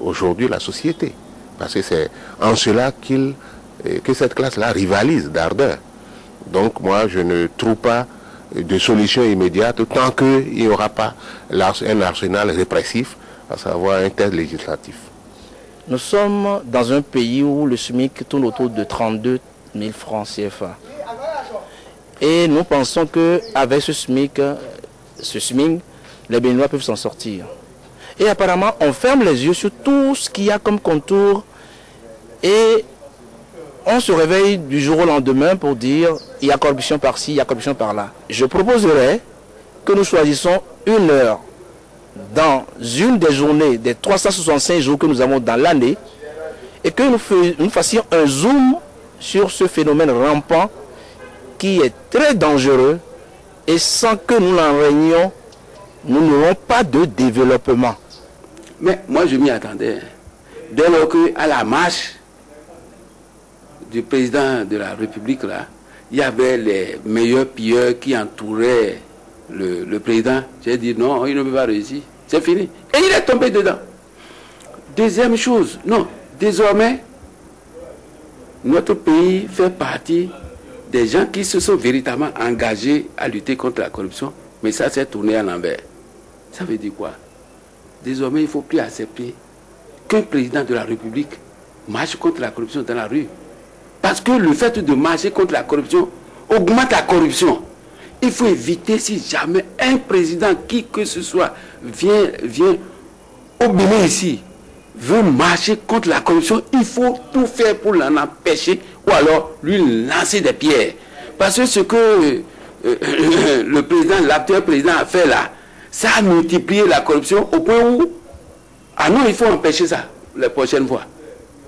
aujourd'hui la société. Parce que c'est en cela que cette classe-là rivalise d'ardeur. Donc moi, je ne trouve pas de solution immédiate tant qu'il n'y aura pas un arsenal répressif, à savoir un texte législatif. Nous sommes dans un pays où le SMIC tourne autour de 32 000 francs CFA. Et nous pensons qu'avec ce SMIC, les Béninois peuvent s'en sortir. Et apparemment, on ferme les yeux sur tout ce qu'il y a comme contour et on se réveille du jour au lendemain pour dire il y a corruption par-ci, il y a corruption par-là. Je proposerais que nous choisissons une heure dans une des journées, des 365 jours que nous avons dans l'année, et que nous fassions un zoom sur ce phénomène rampant qui est très dangereux, et sans que nous l'en régnions, nous n'aurons pas de développement. Mais moi je m'y attendais. Dès lors qu'à la marche du président de la République, là, il y avait les meilleurs pilleurs qui entouraient le président. J'ai dit non, il ne peut pas réussir. C'est fini. Et il est tombé dedans. Deuxième chose, non, désormais, notre pays fait partie des gens qui se sont véritablement engagés à lutter contre la corruption. Mais ça s'est tourné à l'envers. Ça veut dire quoi? Désormais, il ne faut plus accepter qu'un président de la République marche contre la corruption dans la rue. Parce que le fait de marcher contre la corruption augmente la corruption. Il faut éviter, si jamais un président, qui que ce soit, vient au Bénin ici, veut marcher contre la corruption, il faut tout faire pour l'en empêcher ou alors lui lancer des pierres. Parce que ce que le président, l'actuel président a fait là, ça a multiplié la corruption au point où, ah non, il faut empêcher ça les prochaines fois.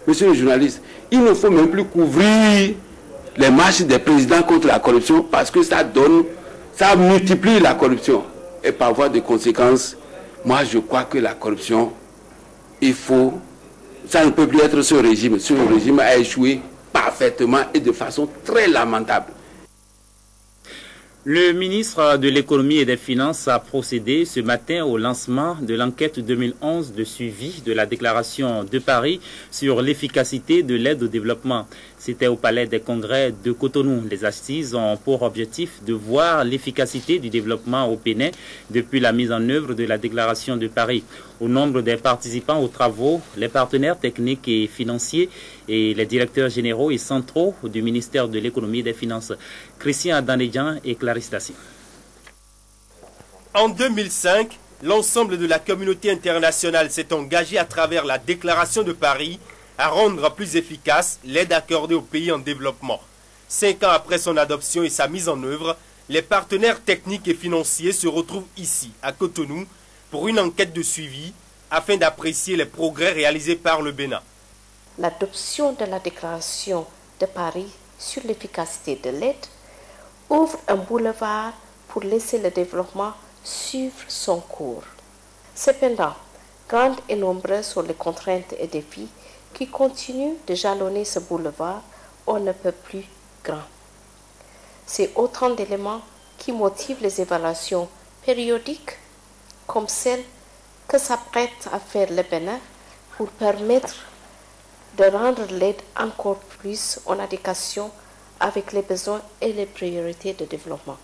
Monsieur le journaliste, il ne faut même plus couvrir les marches des présidents contre la corruption parce que ça multiplie la corruption. Et par voie de conséquence, moi je crois que la corruption, ça ne peut plus être ce régime. Ce régime a échoué parfaitement et de façon très lamentable. Le ministre de l'Économie et des Finances a procédé ce matin au lancement de l'enquête 2011 de suivi de la déclaration de Paris sur l'efficacité de l'aide au développement. C'était au Palais des Congrès de Cotonou. Les assises ont pour objectif de voir l'efficacité du développement au Bénin depuis la mise en œuvre de la déclaration de Paris. Au nombre des participants aux travaux, les partenaires techniques et financiers et les directeurs généraux et centraux du ministère de l'Économie et des Finances. Christian Adanedjan et Clarisse Dassi. En 2005, l'ensemble de la communauté internationale s'est engagé à travers la déclaration de Paris à rendre plus efficace l'aide accordée aux pays en développement. 5 ans après son adoption et sa mise en œuvre, les partenaires techniques et financiers se retrouvent ici, à Cotonou, pour une enquête de suivi afin d'apprécier les progrès réalisés par le Bénin. L'adoption de la déclaration de Paris sur l'efficacité de l'aide ouvre un boulevard pour laisser le développement suivre son cours. Cependant, grandes et nombreuses sont les contraintes et défis qui continuent de jalonner ce boulevard on ne peut plus grand. C'est autant d'éléments qui motivent les évaluations périodiques comme celle que s'apprête à faire le Bénin pour permettre de rendre l'aide encore plus en adéquation avec les besoins et les priorités de développement.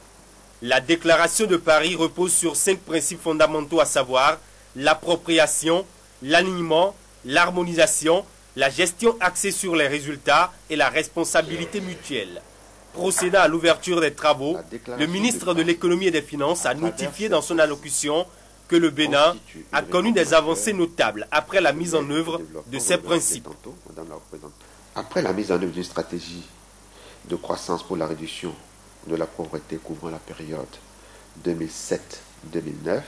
La déclaration de Paris repose sur 5 principes fondamentaux, à savoir l'appropriation, l'alignement, l'harmonisation, la gestion axée sur les résultats et la responsabilité mutuelle. Procédant à l'ouverture des travaux, le ministre de l'Économie et des Finances a notifié dans son allocution que le Bénin a connu des avancées notables après la mise en œuvre de ces principes. Après la mise en œuvre d'une stratégie de croissance pour la réduction de la pauvreté couvrant la période 2007-2009,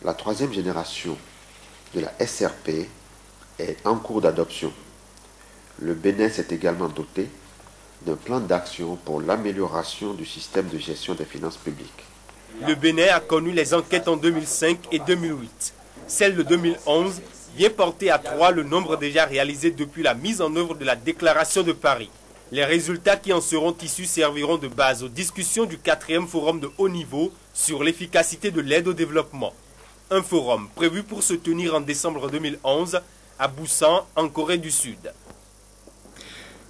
la 3e génération de la SRP est en cours d'adoption. Le Bénin s'est également doté d'un plan d'action pour l'amélioration du système de gestion des finances publiques. Le Bénin a connu les enquêtes en 2005 et 2008. Celle de 2011 vient porter à 3 le nombre déjà réalisé depuis la mise en œuvre de la déclaration de Paris. Les résultats qui en seront issus serviront de base aux discussions du 4e forum de haut niveau sur l'efficacité de l'aide au développement. un forum prévu pour se tenir en décembre 2011 à Busan, en Corée du Sud.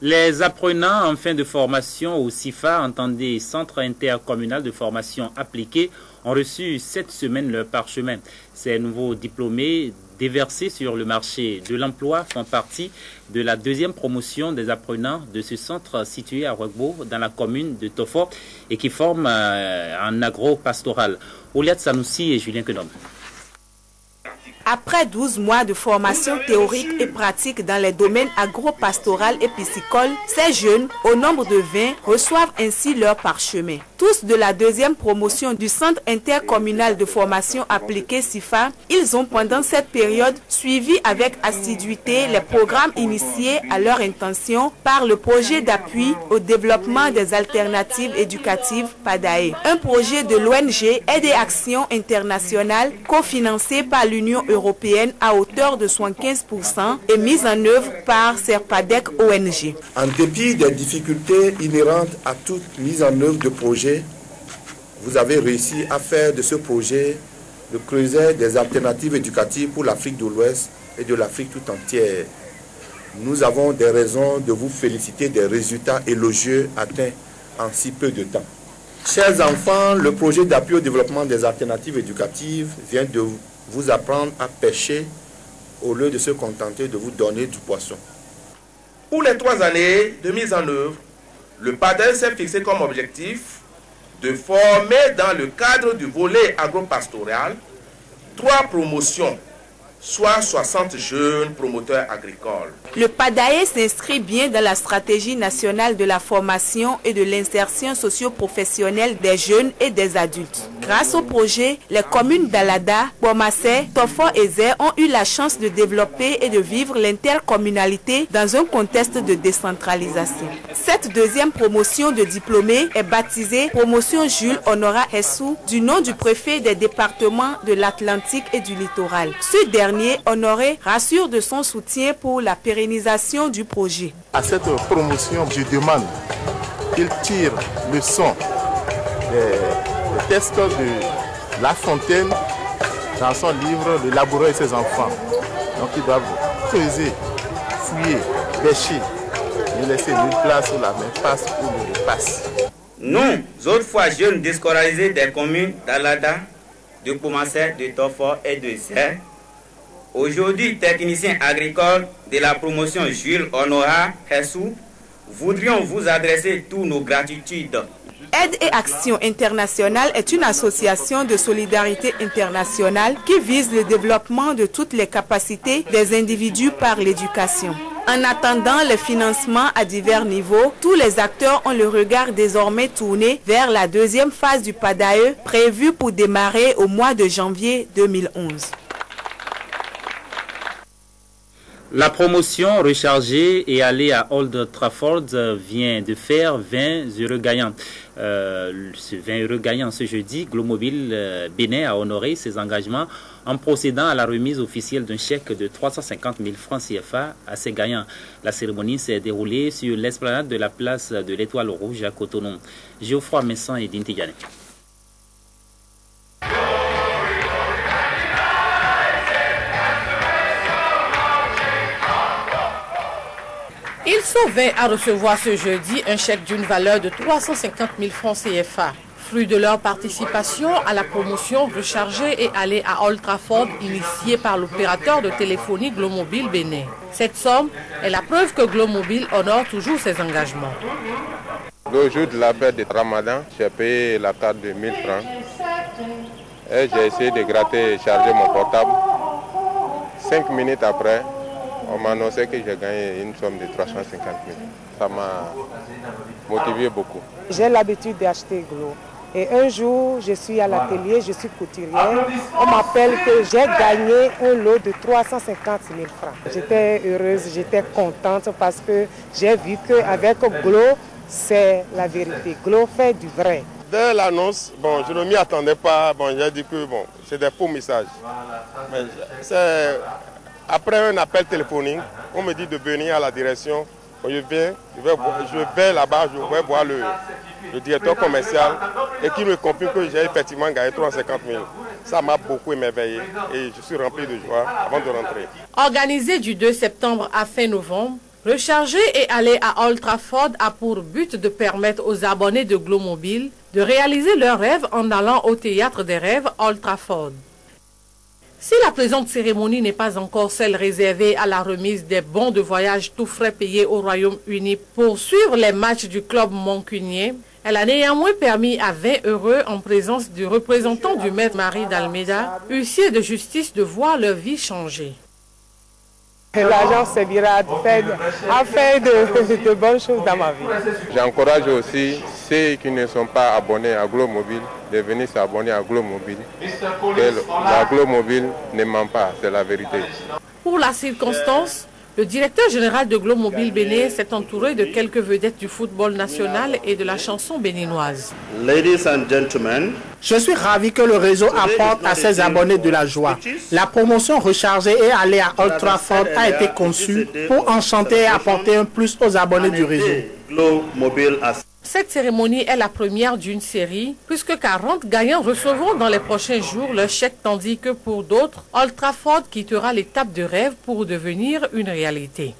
Les apprenants en fin de formation au CIFA, entendez Centre intercommunal de formation appliquée, ont reçu cette semaine leur parchemin. Ces nouveaux diplômés déversés sur le marché de l'emploi font partie de la deuxième promotion des apprenants de ce centre situé à Rugbo, dans la commune de Tofo, et qui forme un agro-pastoral. Ouliat Sanoussi et Julien Kenom. Après 12 mois de formation théorique et pratique dans les domaines agro-pastoral et piscicole, ces jeunes, au nombre de 20, reçoivent ainsi leur parchemin. Tous de la deuxième promotion du Centre intercommunal de formation appliquée CIFA, ils ont pendant cette période suivi avec assiduité les programmes initiés à leur intention par le projet d'appui au développement des alternatives éducatives PADAE, un projet de l'ONG Aide et Action Internationale cofinancé par l'Union européenne à hauteur de 75% et mise en œuvre par Serpadec ONG. En dépit des difficultés inhérentes à toute mise en œuvre de projet, vous avez réussi à faire de ce projet le creuset des alternatives éducatives pour l'Afrique de l'Ouest et de l'Afrique tout entière. Nous avons des raisons de vous féliciter des résultats élogieux atteints en si peu de temps. Chers enfants, le projet d'appui au développement des alternatives éducatives vient de vous apprendre à pêcher au lieu de se contenter de vous donner du poisson. Pour les 3 années de mise en œuvre, le PADAE s'est fixé comme objectif de former dans le cadre du volet agropastoral 3 promotions, soit 60 jeunes promoteurs agricoles. Le PADAE s'inscrit bien dans la stratégie nationale de la formation et de l'insertion socio-professionnelle des jeunes et des adultes. Grâce au projet, les communes d'Alada, Bomassé, Tofo et Zé ont eu la chance de développer et de vivre l'intercommunalité dans un contexte de décentralisation. Cette deuxième promotion de diplômés est baptisée Promotion Jules Honora Hessou, du nom du préfet des départements de l'Atlantique et du littoral. Ce dernier, Honoré, rassure de son soutien pour la pérennisation du projet. À cette promotion, je demande qu'ils tirent le son des textes de La Fontaine dans son livre Le laboureur et ses enfants. Donc ils doivent creuser, fouiller, pêcher, ne laisser nulle place où la main passe ou ne passe. Nous, autrefois jeunes déscolarisés des communes d'Alada, de Poumassé, de Tofo et de Zé, aujourd'hui techniciens agricoles de la promotion Jules Honora Hessou, voudrions vous adresser tous nos gratitudes. Aide et Action Internationale est une association de solidarité internationale qui vise le développement de toutes les capacités des individus par l'éducation. En attendant le financement à divers niveaux, tous les acteurs ont le regard désormais tourné vers la deuxième phase du PADAE prévue pour démarrer au mois de janvier 2011. La promotion rechargée et allée à Old Trafford vient de faire 20 heureux gagnants. Ce 20 heureux gagnants ce jeudi, Glomobile Bénin a honoré ses engagements en procédant à la remise officielle d'un chèque de 350 000 francs CFA à ses gagnants. La cérémonie s'est déroulée sur l'esplanade de la place de l'Étoile Rouge à Cotonou. Geoffroy Messan et Dintigane. Ils sont 20 à recevoir ce jeudi un chèque d'une valeur de 350 000 francs CFA, fruit de leur participation à la promotion rechargée et allée à Old Trafford initiée par l'opérateur de téléphonie Glomobile Bénin. Cette somme est la preuve que Glomobile honore toujours ses engagements. Le jour de la fête de Ramadan, j'ai payé la carte de 1000 francs et j'ai essayé de gratter et charger mon portable. 5 minutes après, on m'a annoncé que j'ai gagné une somme de 350 000. Ça m'a motivé beaucoup. J'ai l'habitude d'acheter gros. Et un jour, je suis à l'atelier, je suis couturière. On m'appelle que j'ai gagné un lot de 350 000 francs. J'étais heureuse, j'étais contente parce que j'ai vu qu'avec Glo, c'est la vérité. Glo fait du vrai. Dès l'annonce, je ne m'y attendais pas. J'ai dit que c'est des faux messages. Mais après un appel téléphonique, on me dit de venir à la direction. Je vais là-bas, je vais voir le directeur commercial et qui me confirme que j'ai effectivement gagné 350 000. Ça m'a beaucoup émerveillé et je suis rempli de joie avant de rentrer. Organisé du 2 septembre à fin novembre, Recharger et aller à Old Trafford a pour but de permettre aux abonnés de Globemobile de réaliser leurs rêves en allant au théâtre des rêves Old Trafford. Si la présente cérémonie n'est pas encore celle réservée à la remise des bons de voyage tout frais payés au Royaume-Uni pour suivre les matchs du club mancunien, elle a néanmoins permis à 20 heureux en présence du représentant du maître Marie d'Almeida, huissier de justice, de voir leur vie changer. L'argent servira à faire de bonnes choses dans ma vie. J'encourage aussi ceux qui ne sont pas abonnés à Globemobile de venir s'abonner à Globemobile. La Globemobile ne ment pas, c'est la vérité. Pour la circonstance, le directeur général de Globemobile Bénin s'est entouré de quelques vedettes du football national et de la chanson béninoise. Ladies and gentlemen, je suis ravi que le réseau apporte à ses abonnés de la joie. La promotion Recharger et aller à Old Trafford a été conçue pour enchanter et apporter un plus aux abonnés du réseau. Cette cérémonie est la première d'une série, puisque 40 gagnants recevront dans les prochains jours leur chèque, tandis que pour d'autres, Old Trafford quittera l'étape de rêve pour devenir une réalité.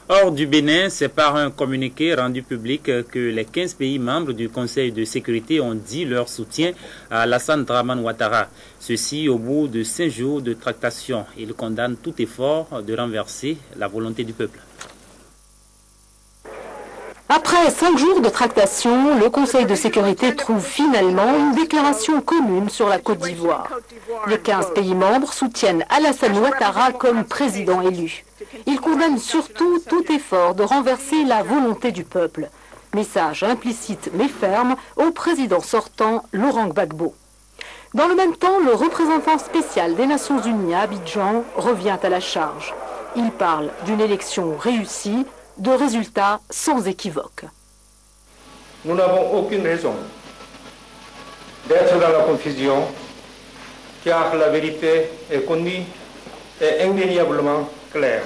Hors du Bénin, c'est par un communiqué rendu public que les 15 pays membres du Conseil de sécurité ont dit leur soutien à Alassane Dramane Ouattara. Ceci au bout de 5 jours de tractation. Ils condamnent tout effort de renverser la volonté du peuple. Après 5 jours de tractation, le Conseil de sécurité trouve finalement une déclaration commune sur la Côte d'Ivoire. Les 15 pays membres soutiennent Alassane Ouattara comme président élu. Ils condamnent surtout tout effort de renverser la volonté du peuple. Message implicite mais ferme au président sortant Laurent Gbagbo. Dans le même temps, le représentant spécial des Nations Unies à Abidjan revient à la charge. Il parle d'une élection réussie, de résultats sans équivoque. Nous n'avons aucune raison d'être dans la confusion, car la vérité est connue et indéniablement claire.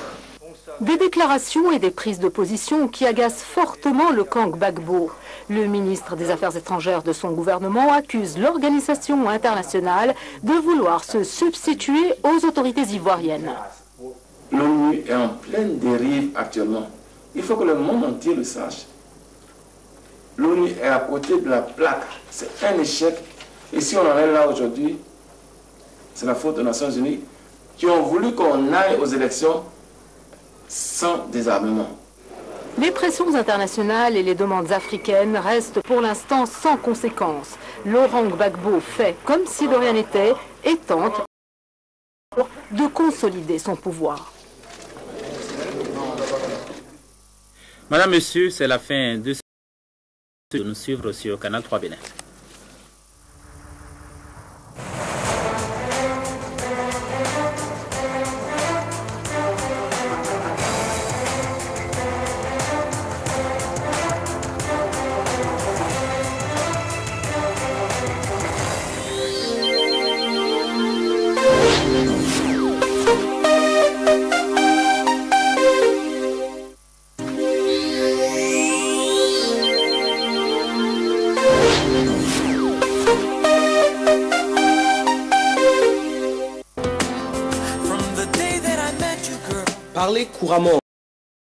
Des déclarations et des prises de position qui agacent fortement le camp Gbagbo. Le ministre des Affaires étrangères de son gouvernement accuse l'organisation internationale de vouloir se substituer aux autorités ivoiriennes. L'ONU est en pleine dérive actuellement. Il faut que le monde entier le sache. L'ONU est à côté de la plaque. C'est un échec. Et si on en est là aujourd'hui, c'est la faute des Nations Unies qui ont voulu qu'on aille aux élections sans désarmement. Les pressions internationales et les demandes africaines restent pour l'instant sans conséquence. Laurent Gbagbo fait comme si de rien n'était et tente de consolider son pouvoir. Madame, Monsieur, c'est la fin de nous suivre sur Canal 3 Bénin. Parler couramment